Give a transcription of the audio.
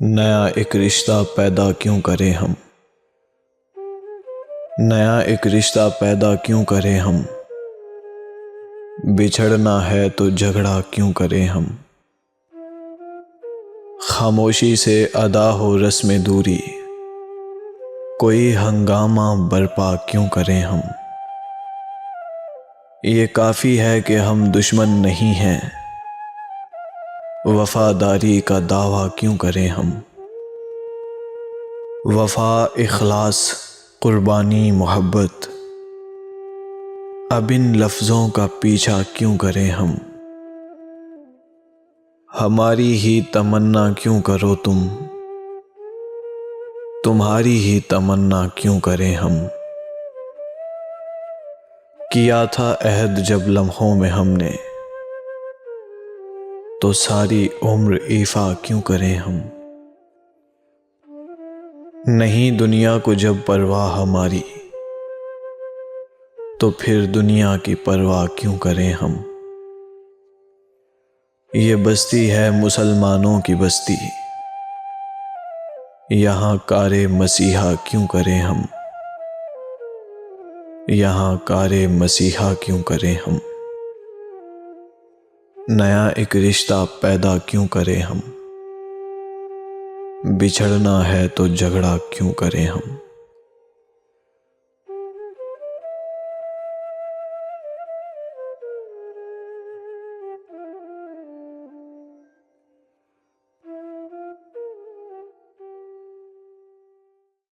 नया एक रिश्ता पैदा क्यों करें हम। नया एक रिश्ता पैदा क्यों करें हम। बिछड़ना है तो झगड़ा क्यों करें हम। खामोशी से अदा हो रस्म दूरी, कोई हंगामा बर्पा क्यों करें हम। ये काफ़ी है कि हम दुश्मन नहीं हैं, वफादारी का दावा क्यों करें हम। वफा, इखलास, कुर्बानी, मोहब्बत, अब इन लफ्ज़ों का पीछा क्यों करें हम। हमारी ही तमन्ना क्यों करो तुम, तुम्हारी ही तमन्ना क्यों करें हम। किया था अहद जब लम्हों में हमने, तो सारी उम्र ईफा क्यों करें हम। नहीं दुनिया को जब परवाह हमारी, तो फिर दुनिया की परवाह क्यों करें हम। ये बस्ती है मुसलमानों की बस्ती, यहाँ कारे मसीहा क्यों करें हम। यहाँ कारे मसीहा क्यों करें हम। नया एक रिश्ता पैदा क्यों करें हम। बिछड़ना है तो झगड़ा क्यों करें हम।